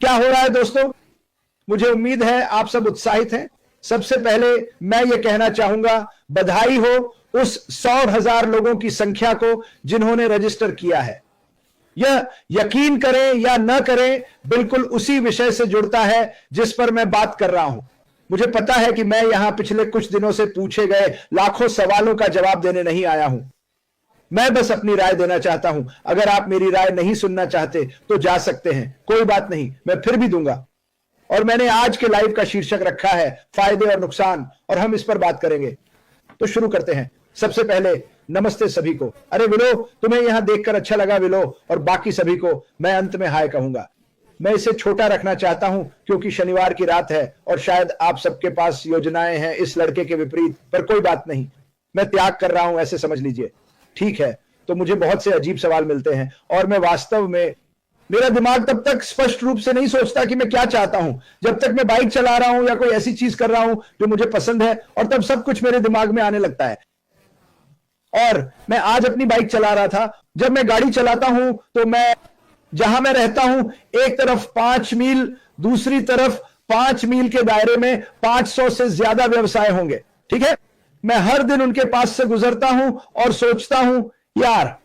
क्या हो रहा है दोस्तों? मुझे उम्मीद है आप सब उत्साहित हैं। सबसे पहले मैं ये कहना चाहूंगा, बधाई हो उस 100,000 लोगों की संख्या को जिन्होंने रजिस्टर किया है। यह यकीन करें या न करें, बिल्कुल उसी विषय से जुड़ता है जिस पर मैं बात कर रहा हूं। मुझे पता है कि मैं यहां पिछले कुछ दिनों से पूछे गए लाखों सवालों का जवाब देने नहीं आया हूं। मैं बस अपनी राय देना चाहता हूं। अगर आप मेरी राय नहीं सुनना चाहते तो जा सकते हैं, कोई बात नहीं, मैं फिर भी दूंगा। और मैंने आज के लाइव का शीर्षक रखा है फायदे और नुकसान, और हम इस पर बात करेंगे। तो शुरू करते हैं। सबसे पहले नमस्ते सभी को। अरे विलो, तुम्हें यहां देखकर अच्छा लगा विलो, और बाकी सभी को मैं अंत में हाय कहूंगा। मैं इसे छोटा रखना चाहता हूं क्योंकि शनिवार की रात है और शायद आप सबके पास योजनाएं हैं इस लड़के के विपरीत, पर कोई बात नहीं, मैं त्याग कर रहा हूं, ऐसे समझ लीजिए। ठीक है, तो मुझे बहुत से अजीब सवाल मिलते हैं और मैं वास्तव में, मेरा दिमाग तब तक स्पष्ट रूप से नहीं सोचता कि मैं क्या चाहता हूं जब तक मैं बाइक चला रहा हूं या कोई ऐसी चीज कर रहा हूं जो मुझे पसंद है, और तब सब कुछ मेरे दिमाग में आने लगता है। और मैं आज अपनी बाइक चला रहा था। जब मैं गाड़ी चलाता हूं तो मैं, जहां मैं रहता हूं, एक तरफ 5 मील, दूसरी तरफ 5 मील के दायरे में 500 से ज्यादा व्यवसाय होंगे। ठीक है, मैं हर दिन उनके पास से गुजरता हूं और सोचता हूं यार,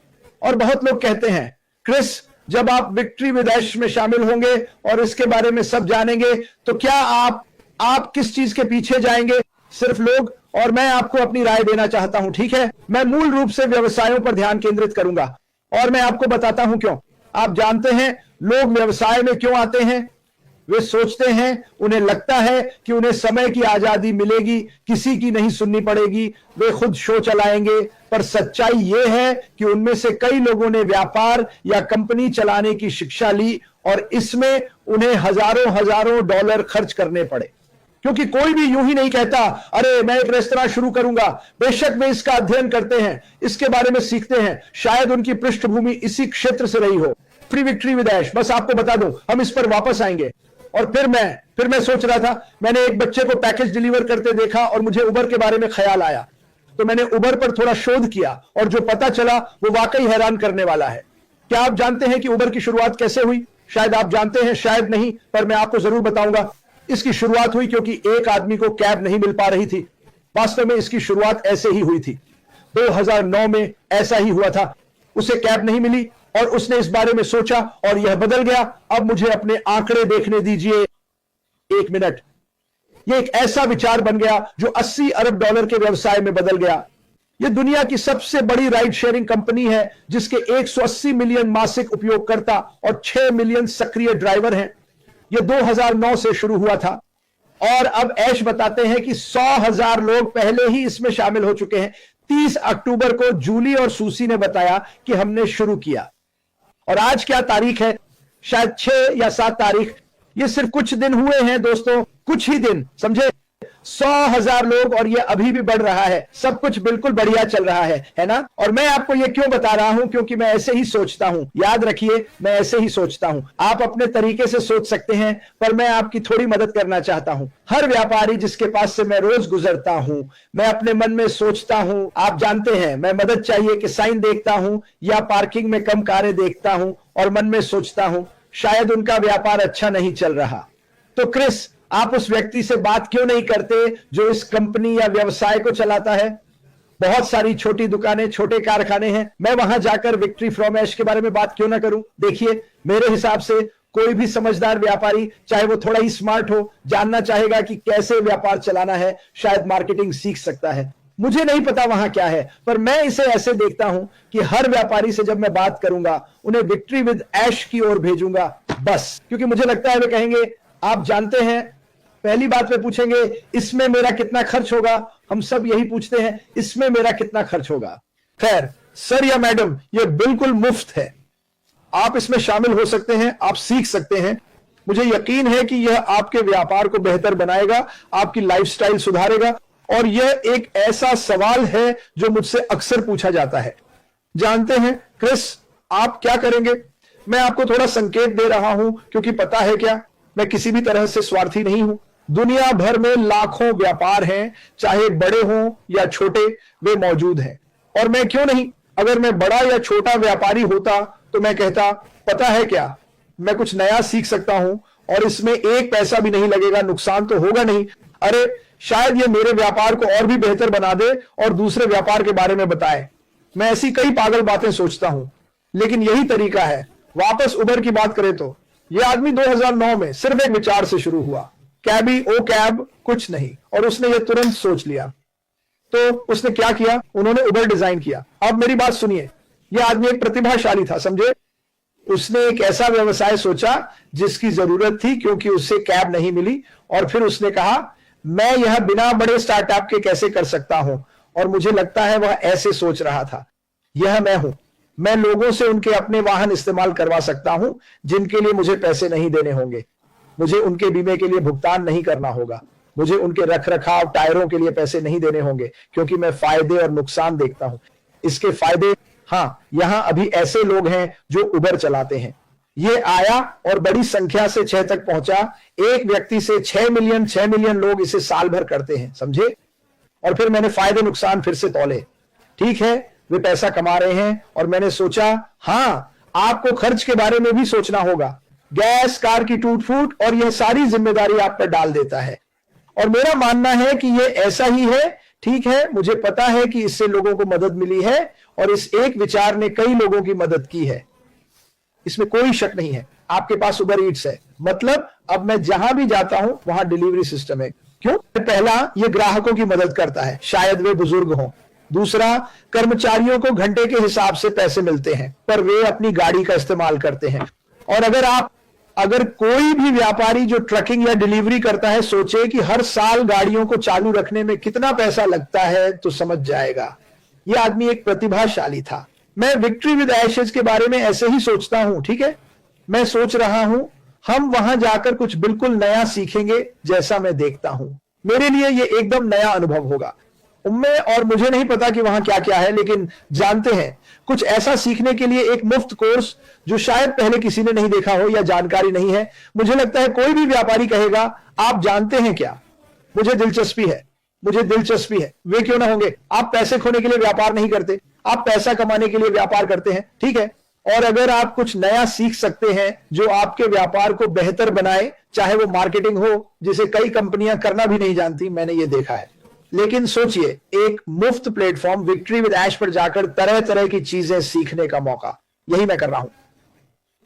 और बहुत लोग कहते हैं क्रिस, जब आप विक्ट्री विद ऐश में शामिल होंगे और इसके बारे में सब जानेंगे तो क्या आप किस चीज के पीछे जाएंगे? सिर्फ लोग। और मैं आपको अपनी राय देना चाहता हूं। ठीक है, मैं मूल रूप से व्यवसायों पर ध्यान केंद्रित करूंगा और मैं आपको बताता हूं क्यों। आप जानते हैं लोग व्यवसाय में क्यों आते हैं? वे सोचते हैं, उन्हें लगता है कि उन्हें समय की आजादी मिलेगी, किसी की नहीं सुननी पड़ेगी, वे खुद शो चलाएंगे। पर सच्चाई यह है कि उनमें से कई लोगों ने व्यापार या कंपनी चलाने की शिक्षा ली और इसमें उन्हें हजारों हजारों डॉलर खर्च करने पड़े। क्योंकि कोई भी यूं ही नहीं कहता अरे मैं एक रेस्तरां शुरू करूंगा। बेशक वे इसका अध्ययन करते हैं, इसके बारे में सीखते हैं, शायद उनकी पृष्ठभूमि इसी क्षेत्र से रही हो। फ्री विक्ट्री विद ऐश, बस आपको बता दूं, हम इस पर वापस आएंगे। और फिर मैं सोच रहा था, मैंने एक बच्चे को पैकेज डिलीवर करते देखा और मुझे उबर के बारे में ख्याल आया, तो मैंने उबर पर थोड़ा शोध किया और जो पता चला वो वाकई हैरान करने वाला है। क्या आप जानते हैं कि उबर की शुरुआत कैसे हुई? शायद आप जानते हैं, शायद नहीं, पर मैं आपको जरूर बताऊंगा। इसकी शुरुआत हुई क्योंकि एक आदमी को कैब नहीं मिल पा रही थी। वास्तव में इसकी शुरुआत ऐसे ही हुई थी। 2009 में ऐसा ही हुआ था। उसे कैब नहीं मिली और उसने इस बारे में सोचा और यह बदल गया। अब मुझे अपने आंकड़े देखने दीजिए, 1 मिनट। यह एक ऐसा विचार बन गया जो 80 अरब डॉलर के व्यवसाय में बदल गया। यह दुनिया की सबसे बड़ी राइड शेयरिंग कंपनी है जिसके 180 मिलियन मासिक उपयोगकर्ता और 6 मिलियन सक्रिय ड्राइवर हैं। यह 2009 से शुरू हुआ था और अब ऐश बताते हैं कि 100,000 लोग पहले ही इसमें शामिल हो चुके हैं। 30 अक्टूबर को जूली और सूसी ने बताया कि हमने शुरू किया। और आज क्या तारीख है? शायद 6 या 7 तारीख। ये सिर्फ कुछ दिन हुए हैं दोस्तों, कुछ ही दिन, समझे। 100,000 लोग और ये अभी भी बढ़ रहा है। सब कुछ बिल्कुल बढ़िया चल रहा है ना? और मैं आपको ये क्यों बता रहा हूं? क्योंकि मैं ऐसे ही सोचता हूं। याद रखिए, मैं ऐसे ही सोचता हूं। आप अपने तरीके से सोच सकते हैं, पर मैं आपकी थोड़ी मदद करना चाहता हूं। हर व्यापारी जिसके पास से मैं रोज गुजरता हूं, मैं अपने मन में सोचता हूं, आप जानते हैं, मैं मदद चाहिए कि साइन देखता हूं या पार्किंग में कम कारें देखता हूं और मन में सोचता हूं शायद उनका व्यापार अच्छा नहीं चल रहा। तो क्रिस, आप उस व्यक्ति से बात क्यों नहीं करते जो इस कंपनी या व्यवसाय को चलाता है? बहुत सारी छोटी दुकानें, छोटे कारखाने हैं। मैं वहां जाकर विक्ट्री फ्रॉम ऐश के बारे में बात क्यों ना करूं? देखिए, मेरे हिसाब से कोई भी समझदार व्यापारी, चाहे वो थोड़ा ही स्मार्ट हो, जानना चाहेगा कि कैसे व्यापार चलाना है। शायद मार्केटिंग सीख सकता है। मुझे नहीं पता वहां क्या है, पर मैं इसे ऐसे देखता हूं कि हर व्यापारी से जब मैं बात करूंगा, उन्हें विक्ट्री विद ऐश की ओर भेजूंगा, बस। क्योंकि मुझे लगता है वे कहेंगे, आप जानते हैं, पहली बात में पूछेंगे इसमें मेरा कितना खर्च होगा। हम सब यही पूछते हैं, इसमें मेरा कितना खर्च होगा। खैर, सर या मैडम, यह बिल्कुल मुफ्त है। आप इसमें शामिल हो सकते हैं, आप सीख सकते हैं। मुझे यकीन है कि यह आपके व्यापार को बेहतर बनाएगा, आपकी लाइफस्टाइल सुधारेगा। और यह एक ऐसा सवाल है जो मुझसे अक्सर पूछा जाता है, जानते हैं क्रिस, आप क्या करेंगे? मैं आपको थोड़ा संकेत दे रहा हूं क्योंकि पता है क्या, मैं किसी भी तरह से स्वार्थी नहीं हूं। दुनिया भर में लाखों व्यापार हैं, चाहे बड़े हों या छोटे, वे मौजूद हैं। और मैं क्यों नहीं, अगर मैं बड़ा या छोटा व्यापारी होता तो मैं कहता, पता है क्या, मैं कुछ नया सीख सकता हूं और इसमें एक पैसा भी नहीं लगेगा, नुकसान तो होगा नहीं। अरे शायद ये मेरे व्यापार को और भी बेहतर बना दे और दूसरे व्यापार के बारे में बताए। मैं ऐसी कई पागल बातें सोचता हूं, लेकिन यही तरीका है। वापस उबर की बात करें तो यह आदमी 2009 में सिर्फ एक विचार से शुरू हुआ, कैबी ओ कैब कुछ नहीं, और उसने ये तुरंत सोच लिया। तो उसने क्या किया, उन्होंने उबर डिजाइन किया। अब मेरी बात सुनिए, यह आदमी एक प्रतिभाशाली था, समझे। उसने एक ऐसा व्यवसाय सोचा जिसकी जरूरत थी, क्योंकि उससे कैब नहीं मिली, और फिर उसने कहा मैं यह बिना बड़े स्टार्टअप के कैसे कर सकता हूं। और मुझे लगता है वह ऐसे सोच रहा था, यह मैं हूं, मैं लोगों से उनके अपने वाहन इस्तेमाल करवा सकता हूं जिनके लिए मुझे पैसे नहीं देने होंगे, मुझे उनके बीमे के लिए भुगतान नहीं करना होगा, मुझे उनके रखरखाव टायरों के लिए पैसे नहीं देने होंगे, क्योंकि मैं फायदे और नुकसान देखता हूं। इसके फायदे, हाँ, यहां अभी ऐसे लोग हैं जो उबर चलाते हैं। ये आया और बड़ी संख्या से 6 तक पहुंचा। एक व्यक्ति से 6 मिलियन लोग इसे साल भर करते हैं, समझे। और फिर मैंने फायदे नुकसान फिर से तौले। ठीक है, वे पैसा कमा रहे हैं, और मैंने सोचा हाँ, आपको खर्च के बारे में भी सोचना होगा। गैस, कार की टूट फूट, और यह सारी जिम्मेदारी आप पर डाल देता है। और मेरा मानना है कि यह ऐसा ही है। ठीक है, मुझे पता है कि इससे लोगों को मदद मिली है, और इस एक विचार ने कई लोगों की मदद की है, इसमें कोई शक नहीं है। आपके पास उबर ईट्स है, मतलब अब मैं जहां भी जाता हूं वहां डिलीवरी सिस्टम है। क्यों? पहला, यह ग्राहकों की मदद करता है, शायद वे बुजुर्ग हों। दूसरा, कर्मचारियों को घंटे के हिसाब से पैसे मिलते हैं, पर वे अपनी गाड़ी का इस्तेमाल करते हैं। और अगर कोई भी व्यापारी जो ट्रकिंग या डिलीवरी करता है सोचे कि हर साल गाड़ियों को चालू रखने में कितना पैसा लगता है, तो समझ जाएगा यह आदमी एक प्रतिभाशाली था। मैं विक्ट्री विद एशेज के बारे में ऐसे ही सोचता हूं। ठीक है, मैं सोच रहा हूं हम वहां जाकर कुछ बिल्कुल नया सीखेंगे, जैसा मैं देखता हूं। मेरे लिए यह एकदम नया अनुभव होगा। और मुझे नहीं पता कि वहां क्या क्या है, लेकिन जानते हैं, कुछ ऐसा सीखने के लिए एक मुफ्त कोर्स जो शायद पहले किसी ने नहीं देखा हो या जानकारी नहीं है। मुझे लगता है कोई भी व्यापारी कहेगा आप जानते हैं क्या, मुझे दिलचस्पी है। वे क्यों ना होंगे। आप पैसे खोने के लिए व्यापार नहीं करते, आप पैसा कमाने के लिए व्यापार करते हैं। ठीक है, और अगर आप कुछ नया सीख सकते हैं जो आपके व्यापार को बेहतर बनाए, चाहे वो मार्केटिंग हो, जिसे कई कंपनियां करना भी नहीं जानती, मैंने ये देखा है। लेकिन सोचिए, एक मुफ्त प्लेटफॉर्म विक्ट्री विद ऐश पर जाकर तरह तरह की चीजें सीखने का मौका, यही मैं कर रहा हूं,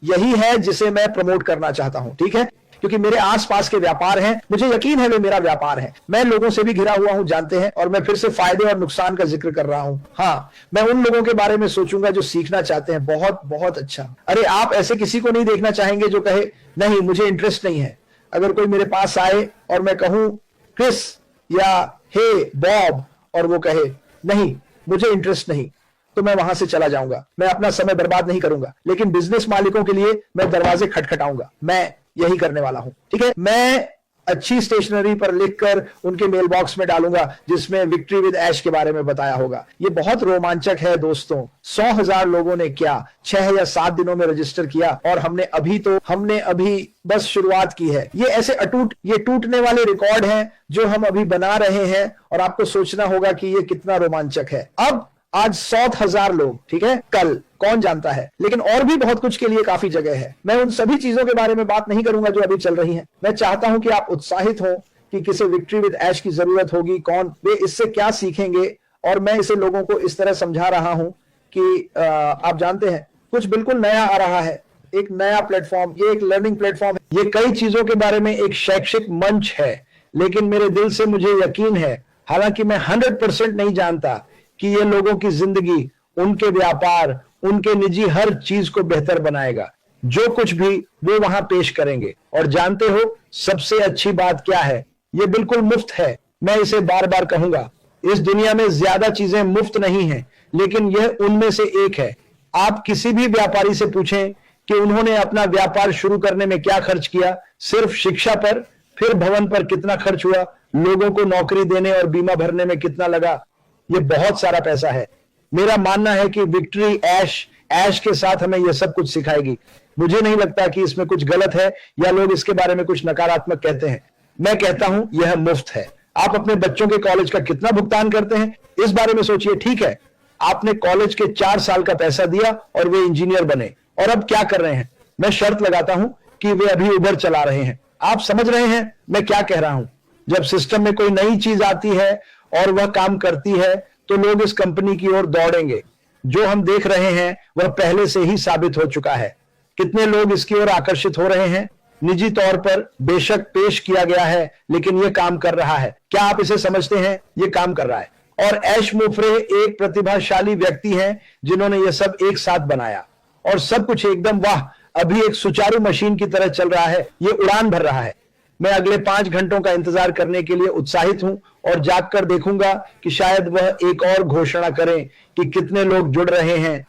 यही है जिसे मैं प्रमोट करना चाहता हूं। ठीक है, क्योंकि मेरे आसपास के व्यापार हैं, मुझे यकीन है वे मेरा व्यापार है। मैं लोगों से भी घिरा हुआ हूं, जानते हैं, और मैं फिर से फायदे और नुकसान का जिक्र कर रहा हूं। हाँ, मैं उन लोगों के बारे में सोचूंगा जो सीखना चाहते हैं। बहुत बहुत अच्छा। अरे आप ऐसे किसी को नहीं देखना चाहेंगे जो कहे नहीं मुझे इंटरेस्ट नहीं है। अगर कोई मेरे पास आए और मैं कहूं क्रिस या हे बॉब, और वो कहे नहीं मुझे इंटरेस्ट नहीं, तो मैं वहां से चला जाऊंगा। मैं अपना समय बर्बाद नहीं करूंगा, लेकिन बिजनेस मालिकों के लिए मैं दरवाजे खटखटाऊंगा। मैं यही करने वाला हूं। ठीक है, मैं अच्छी स्टेशनरी पर लिखकर उनके मेल बॉक्स में डालूंगा जिसमें विक्ट्री विद ऐश के बारे में बताया होगा। ये बहुत रोमांचक है दोस्तों। 100,000 लोगों ने क्या 6 या 7 दिनों में रजिस्टर किया, और हमने अभी बस शुरुआत की है। ये टूटने वाले रिकॉर्ड हैं जो हम अभी बना रहे हैं, और आपको सोचना होगा कि ये कितना रोमांचक है। अब आज 100,000 लोग, ठीक है, कल कौन जानता है। लेकिन और भी बहुत कुछ के लिए काफी जगह है। मैं उन सभी चीजों के बारे में बात नहीं करूंगा जो अभी चल रही हैं। मैं चाहता हूं कि आप उत्साहित हो कि किसे विक्ट्री विद ऐश की जरूरत होगी, कौन, वे इससे क्या सीखेंगे। और मैं इसे लोगों को इस तरह समझा रहा हूं कि आप जानते हैं कुछ बिल्कुल नया आ रहा है, एक नया प्लेटफॉर्म, ये एक लर्निंग प्लेटफॉर्म है। ये कई चीजों के बारे में एक शैक्षिक मंच है, लेकिन मेरे दिल से मुझे यकीन है, हालांकि मैं 100% नहीं जानता, कि ये लोगों की जिंदगी, उनके व्यापार, उनके निजी हर चीज को बेहतर बनाएगा। जो कुछ भी वो वहां पेश करेंगे। और जानते हो सबसे अच्छी बात क्या है, ये बिल्कुल मुफ्त है। मैं इसे बार बार कहूंगा, इस दुनिया में ज्यादा चीजें मुफ्त नहीं हैं, लेकिन यह उनमें से एक है। आप किसी भी व्यापारी से पूछें कि उन्होंने अपना व्यापार शुरू करने में क्या खर्च किया, सिर्फ शिक्षा पर, फिर भवन पर कितना खर्च हुआ, लोगों को नौकरी देने और बीमा भरने में कितना लगा, ये बहुत सारा पैसा है। मेरा मानना है कि विक्ट्री ऐश के साथ हमें यह सब कुछ सिखाएगी। मुझे नहीं लगता कि इसमें कुछ गलत है या लोग इसके बारे में कुछ नकारात्मक कहते हैं। मैं कहता हूं यह मुफ्त है। आप अपने बच्चों के कॉलेज का कितना भुगतान करते हैं, इस बारे में सोचिए। ठीक है, आपने कॉलेज के 4 साल का पैसा दिया और वे इंजीनियर बने, और अब क्या कर रहे हैं। मैं शर्त लगाता हूं कि वे अभी उबर चला रहे हैं। आप समझ रहे हैं मैं क्या कह रहा हूं? जब सिस्टम में कोई नई चीज आती है और वह काम करती है तो लोग इस कंपनी की ओर दौड़ेंगे। जो हम देख रहे हैं वह पहले से ही साबित हो चुका है। कितने लोग इसकी ओर आकर्षित हो रहे हैं? निजी तौर पर बेशक पेश किया गया है, लेकिन यह काम कर रहा है। क्या आप इसे समझते हैं? यह काम कर रहा है। और ऐश मुफ्रे एक प्रतिभाशाली व्यक्ति हैं जिन्होंने यह सब एक साथ बनाया और सब कुछ एकदम वाह, अभी एक सुचारू मशीन की तरह चल रहा है। यह उड़ान भर रहा है। मैं अगले 5 घंटों का इंतजार करने के लिए उत्साहित हूं और जागकर देखूंगा कि शायद वह एक और घोषणा करें कि कितने लोग जुड़ रहे हैं।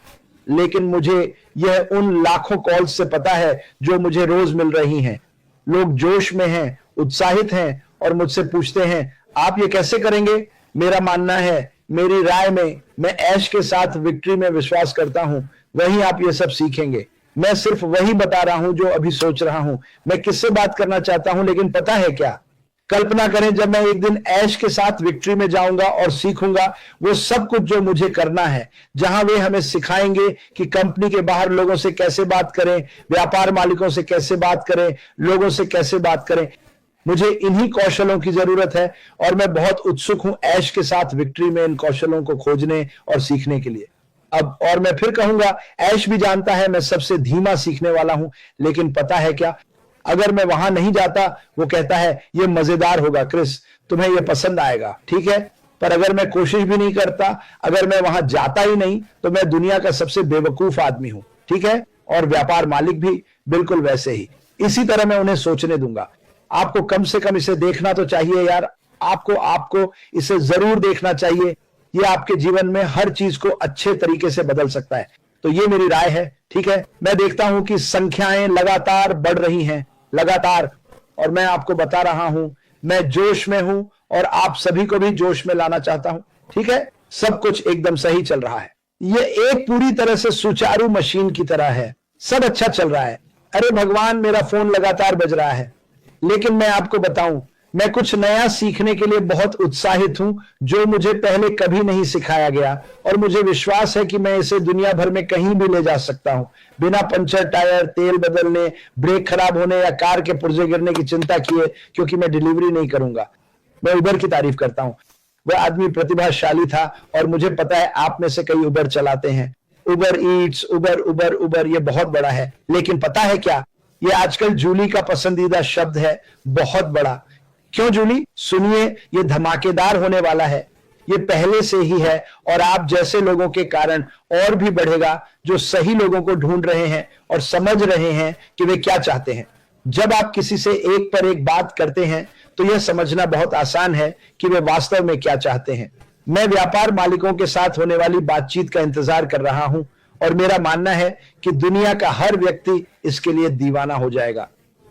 लेकिन मुझे यह उन लाखों कॉल्स से पता है जो मुझे रोज मिल रही हैं। लोग जोश में हैं, उत्साहित हैं और मुझसे पूछते हैं, आप ये कैसे करेंगे? मेरा मानना है, मेरी राय में, मैं ऐश के साथ विक्ट्री में विश्वास करता हूं। वहीं आप ये सब सीखेंगे। मैं सिर्फ वही बता रहा हूं जो अभी सोच रहा हूं। मैं किससे बात करना चाहता हूं, लेकिन पता है क्या? कल्पना करें जब मैं एक दिन ऐश के साथ विक्ट्री में जाऊंगा और सीखूंगा वो सब कुछ जो मुझे करना है, जहां वे हमें सिखाएंगे कि कंपनी के बाहर लोगों से कैसे बात करें, व्यापार मालिकों से कैसे बात करें, लोगों से कैसे बात करें। मुझे इन्हीं कौशलों की जरूरत है और मैं बहुत उत्सुक हूं ऐश के साथ विक्ट्री में इन कौशलों को खोजने और सीखने के लिए। अब और मैं फिर कहूंगा, ऐश भी जानता है मैं सबसे धीमा सीखने वाला हूं, लेकिन पता है क्या? अगर मैं वहां नहीं जाता, वो कहता है ये मजेदार होगा क्रिस, तुम्हें ये पसंद आएगा, ठीक है? पर अगर मैं कोशिश भी नहीं करता, अगर मैं वहां जाता ही नहीं, तो मैं दुनिया का सबसे बेवकूफ आदमी हूं, ठीक है? और व्यापार मालिक भी बिल्कुल वैसे ही। इसी तरह मैं उन्हें सोचने दूंगा। आपको कम से कम इसे देखना तो चाहिए यार। आपको इसे जरूर देखना चाहिए। ये आपके जीवन में हर चीज को अच्छे तरीके से बदल सकता है। तो ये मेरी राय है, ठीक है? मैं देखता हूं कि संख्याएं लगातार बढ़ रही हैं, लगातार, और मैं आपको बता रहा हूं, मैं जोश में हूं और आप सभी को भी जोश में लाना चाहता हूं, ठीक है? सब कुछ एकदम सही चल रहा है। ये एक पूरी तरह से सुचारू मशीन की तरह है। सब अच्छा चल रहा है। अरे भगवान, मेरा फोन लगातार बज रहा है। लेकिन मैं आपको बताऊं, मैं कुछ नया सीखने के लिए बहुत उत्साहित हूं जो मुझे पहले कभी नहीं सिखाया गया, और मुझे विश्वास है कि मैं इसे दुनिया भर में कहीं भी ले जा सकता हूं बिना पंचर टायर, तेल बदलने, ब्रेक खराब होने या कार के पुर्जे गिरने की चिंता किए, क्योंकि मैं डिलीवरी नहीं करूंगा। मैं उबर की तारीफ करता हूं। वह आदमी प्रतिभाशाली था और मुझे पता है आप में से कई उबर चलाते हैं। उबर ईट्स, उबर ये बहुत बड़ा है। लेकिन पता है क्या? ये आजकल जूली का पसंदीदा शब्द है, बहुत बड़ा। क्यों जूली? सुनिए, ये धमाकेदार होने वाला है। ये पहले से ही है और आप जैसे लोगों के कारण और भी बढ़ेगा जो सही लोगों को ढूंढ रहे हैं और समझ रहे हैं कि वे क्या चाहते हैं। जब आप किसी से एक पर एक बात करते हैं तो यह समझना बहुत आसान है कि वे वास्तव में क्या चाहते हैं। मैं व्यापार मालिकों के साथ होने वाली बातचीत का इंतजार कर रहा हूं और मेरा मानना है कि दुनिया का हर व्यक्ति इसके लिए दीवाना हो जाएगा,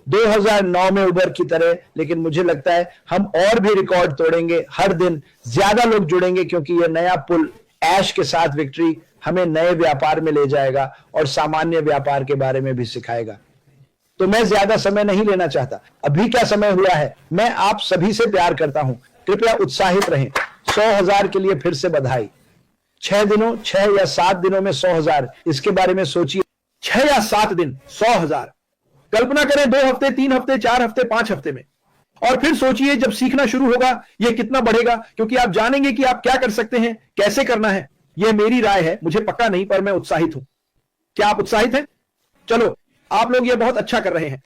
2009 में उबर की तरह। लेकिन मुझे लगता है हम और भी रिकॉर्ड तोड़ेंगे। हर दिन ज्यादा लोग जुड़ेंगे क्योंकि यह नया पुल ऐश के साथ विक्ट्री हमें नए व्यापार में ले जाएगा और सामान्य व्यापार के बारे में भी सिखाएगा। तो मैं ज्यादा समय नहीं लेना चाहता। अभी क्या समय हुआ है? मैं आप सभी से प्यार करता हूं। कृपया उत्साहित रहें। 100,000 के लिए फिर से बधाई। 6 दिनों, 6 या 7 दिनों में 100,000, इसके बारे में सोचिए। 6 या 7 दिन, 100,000। कल्पना करें 2 हफ्ते, 3 हफ्ते, 4 हफ्ते, 5 हफ्ते में। और फिर सोचिए जब सीखना शुरू होगा यह कितना बढ़ेगा, क्योंकि आप जानेंगे कि आप क्या कर सकते हैं, कैसे करना है। यह मेरी राय है, मुझे पक्का नहीं, पर मैं उत्साहित हूं। क्या आप उत्साहित हैं? चलो, आप लोग ये बहुत अच्छा कर रहे हैं।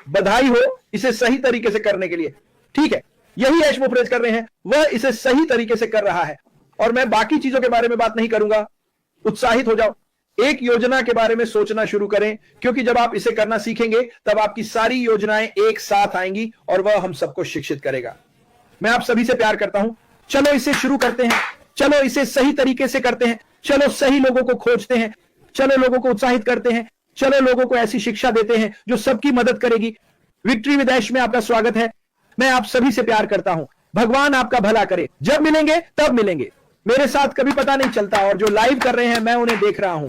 बधाई हो इसे सही तरीके से करने के लिए, ठीक है? यही ऐश मुफ्रेज कर रहे हैं, वह इसे सही तरीके से कर रहा है। और मैं बाकी चीजों के बारे में बात नहीं करूंगा। उत्साहित हो जाओ, एक योजना के बारे में सोचना शुरू करें, क्योंकि जब आप इसे करना सीखेंगे तब आपकी सारी योजनाएं एक साथ आएंगी और वह हम सबको शिक्षित करेगा। मैं आप सभी से प्यार करता हूं। चलो इसे शुरू करते हैं। चलो इसे सही तरीके से करते हैं। चलो सही लोगों को खोजते हैं। चलो लोगों को उत्साहित करते हैं। चलो लोगों को ऐसी शिक्षा देते हैं जो सबकी मदद करेगी। विक्ट्री विद ऐश में आपका स्वागत है। मैं आप सभी से प्यार करता हूं। भगवान आपका भला करे। जब मिलेंगे तब मिलेंगे। मेरे साथ कभी पता नहीं चलता और जो लाइव कर रहे हैं मैं उन्हें देख रहा हूं।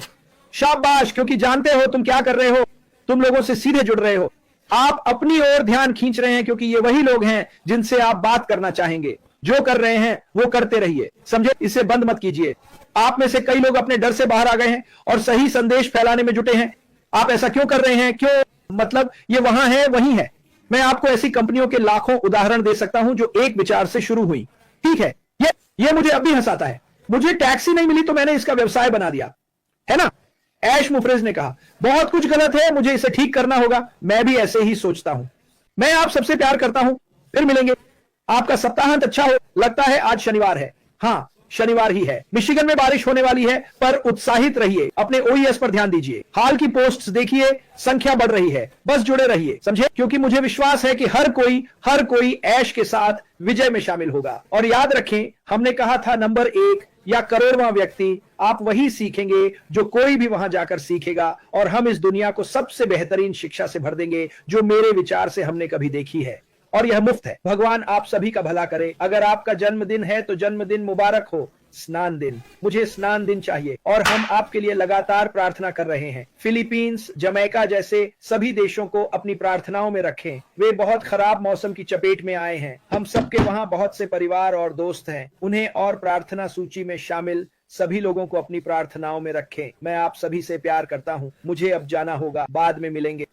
शाबाश, क्योंकि जानते हो तुम क्या कर रहे हो। तुम लोगों से सीधे जुड़ रहे हो। आप अपनी ओर ध्यान खींच रहे हैं क्योंकि ये वही लोग हैं जिनसे आप बात करना चाहेंगे। जो कर रहे हैं वो करते रहिए, समझे? इसे बंद मत कीजिए। आप में से कई लोग अपने डर से बाहर आ गए हैं और सही संदेश फैलाने में जुटे हैं। आप ऐसा क्यों कर रहे हैं? क्यों? मतलब ये वहां है, वही है। मैं आपको ऐसी कंपनियों के लाखों उदाहरण दे सकता हूं जो एक विचार से शुरू हुई। ठीक है, ये मुझे अब भी हंसाता है। मुझे टैक्सी नहीं मिली तो मैंने इसका व्यवसाय बना दिया, है ना? ऐश मुफरेज ने कहा, बहुत कुछ गलत है, मुझे इसे ठीक करना होगा। मैं भी ऐसे ही सोचता हूं। मैं आप सबसे प्यार करता हूं, फिर मिलेंगे। आपका सप्ताहांत अच्छा हो। लगता है आज शनिवार है। हां, शनिवार ही है। मिशिगन में बारिश होने वाली है, पर उत्साहित रहिए। अपने ओईएस पर ध्यान दीजिए। हाल की पोस्ट्स देखिए, संख्या बढ़ रही है। बस जुड़े रहिए, समझे? क्योंकि मुझे विश्वास है कि हर कोई ऐश के साथ विजय में शामिल होगा। और याद रखें, हमने कहा था नंबर 1 या करोड़वां व्यक्ति, आप वही सीखेंगे जो कोई भी वहां जाकर सीखेगा। और हम इस दुनिया को सबसे बेहतरीन शिक्षा से भर देंगे जो मेरे विचार से हमने कभी देखी है। और यह मुफ्त है। भगवान आप सभी का भला करे। अगर आपका जन्मदिन है तो जन्मदिन मुबारक हो। स्नान दिन, मुझे स्नान दिन चाहिए। और हम आपके लिए लगातार प्रार्थना कर रहे हैं। फिलीपींस, जमैका जैसे सभी देशों को अपनी प्रार्थनाओं में रखें। वे बहुत खराब मौसम की चपेट में आए हैं। हम सबके वहां बहुत से परिवार और दोस्त हैं। उन्हें और प्रार्थना सूची में शामिल सभी लोगों को अपनी प्रार्थनाओं में रखें। मैं आप सभी से प्यार करता हूं। मुझे अब जाना होगा, बाद में मिलेंगे।